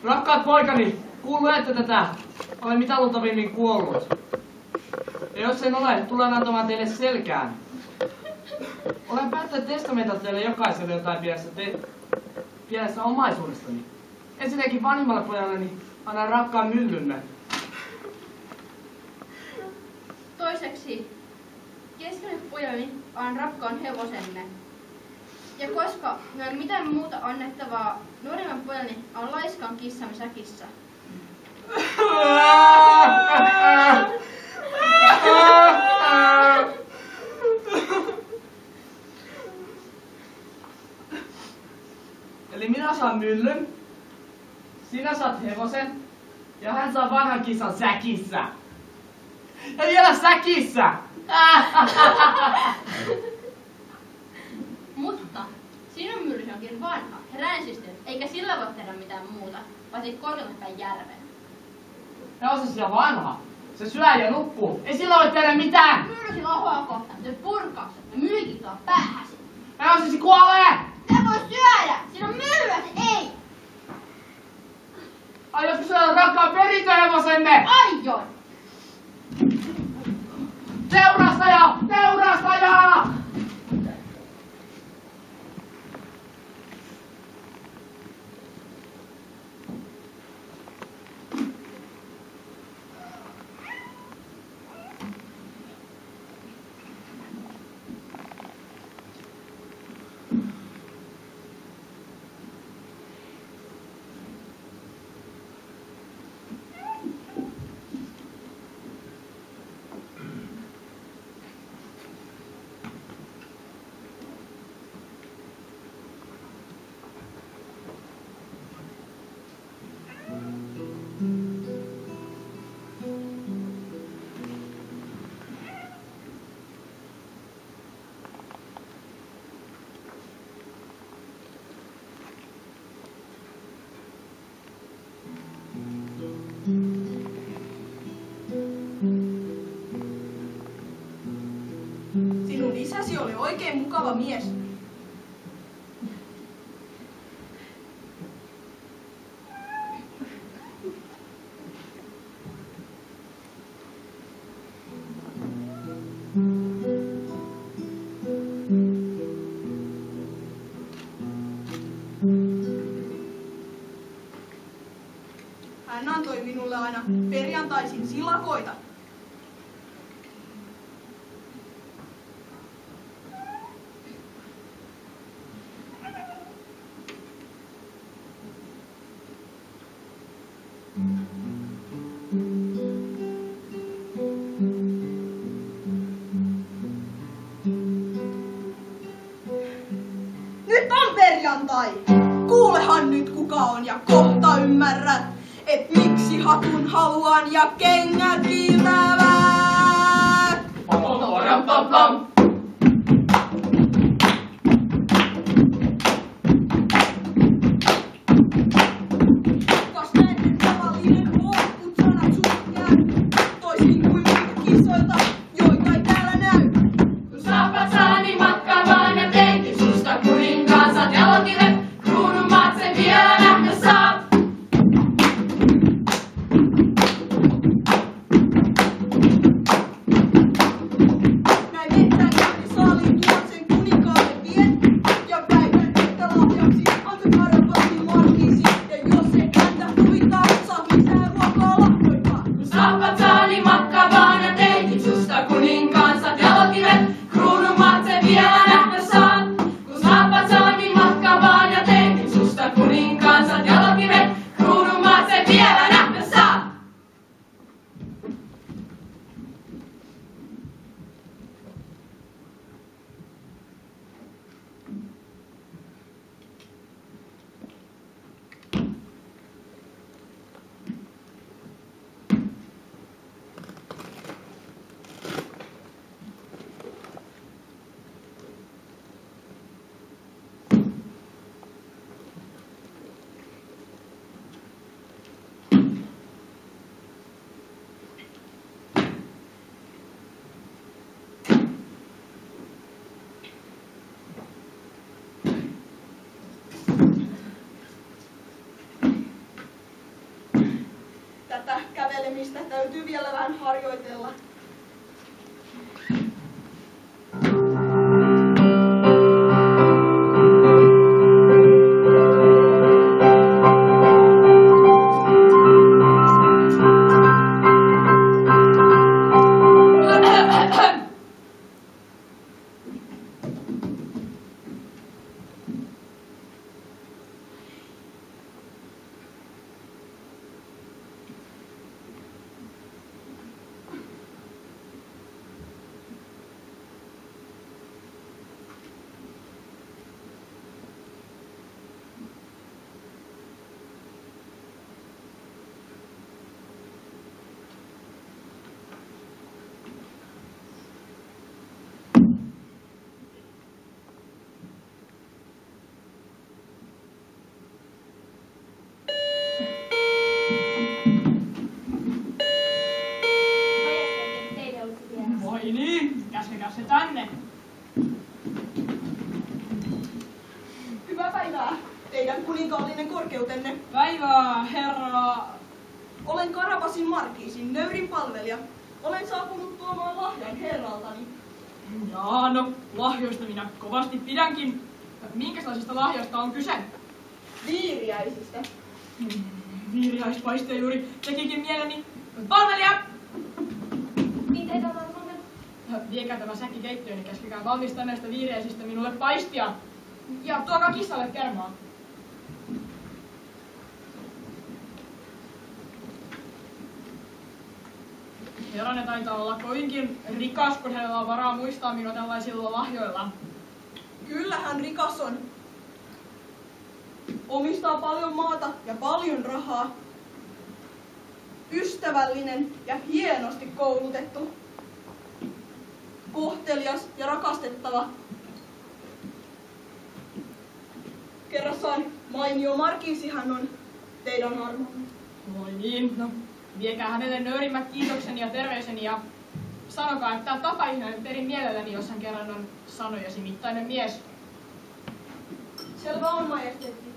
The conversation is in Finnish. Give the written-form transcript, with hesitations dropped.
Rakkaat poikani, kuulette tätä? Olen mitä luultavimmin kuollut. Ja jos en ole, tulen antamaan teille selkään. Olen päättänyt testamentoida teille jokaiselle jotain pienessä omaisuudestani. Ensinnäkin vanhimmalle pojalleni annan rakkaan myllymme. Toiseksi keskelle pojalleni annan rakkaan hevosenne. Ja koska minulla ei ole mitään muuta annettavaa, nuorimman pojalleni on laiskan kissamme säkissä. Eli minä saan myllyn, sinä saat hevosen ja hän saa vanhan kissan säkissä. Ja vielä säkissä! Mutta sinun myllysi onkin vanha, ränsistynyt, eikä sillä voi tehdä mitään muuta, paitsi korkeammin päin järveen. Ja on se siellä vanha. Se syö ja nukkuu. Ei sillä voi tehdä mitään! Myllysi lahoaa kohta, se purkaukset ja myykin tuo päähäsi. Ja on se kuolee! Se voi syödä! Sinun myllyäsi ei! Aiotko syödä rakkaan perintöhevosemme? Aion! Teurastaja! Teurastaja! Sinun isäsi oli oikein mukava mies. Hän antoi minulle aina perjantaisin silakoita. Nyt on perjantai! Kuulehan nyt kuka on ja kohta ymmärrät, et miksi hatun haluan ja kengät kiiltävät! Pam. Kas näin tavallinen lopput sanat sut jää, toisin kuin muita kissoilta, joita ei täällä näy. Kun saapat saani matkaamaan ja teinkin susta kuninkaan, saat jalokille kruunun maat sen vielä nähdä saat. Näin metsään kävi saaliin tuon sen kuninkaalle vien, ja väitän, että lahjaksi antoi karapasti markiisi, ja jos se hän kävelemistä täytyy vielä vähän harjoitella. Voi niin, käskekää se tänne. Hyvää päivää, teidän kuninkaallinen korkeutenne. Päivää, herra. Olen Karabasin markiisin nöyrin palvelija. Olen saapunut tuomaan lahjan herraltani. Jaa, no, lahjoista minä kovasti pidänkin. Minkälaisista lahjoista on kyse? Viiriäisistä. Viiriäispaiste juuri tekikin mieleni. Palvelija! Niin teitä on ollut. Viekää tämä säkki keittiöön ja käskekää valmistaa näistä viiriäisistä minulle paistia. Ja tuokaa kissalle kermaa. Herranne taitaa olla kovinkin rikas, kun hänellä on varaa muistaa minua tällaisilla lahjoilla. Kyllä hän rikas on. Omistaa paljon maata ja paljon rahaa. Ystävällinen ja hienosti koulutettu. Kohtelias ja rakastettava. Kerrassaan mainio markiisi hän on teidän armonne. Voi niin, no viekää hänelle nöyrimmät kiitokseni ja terveiseni ja sanokaa, että tapaisin hänet perin mielelläni, jos hän kerran on sanojesi mittainen mies. Selvä on, majesteetti.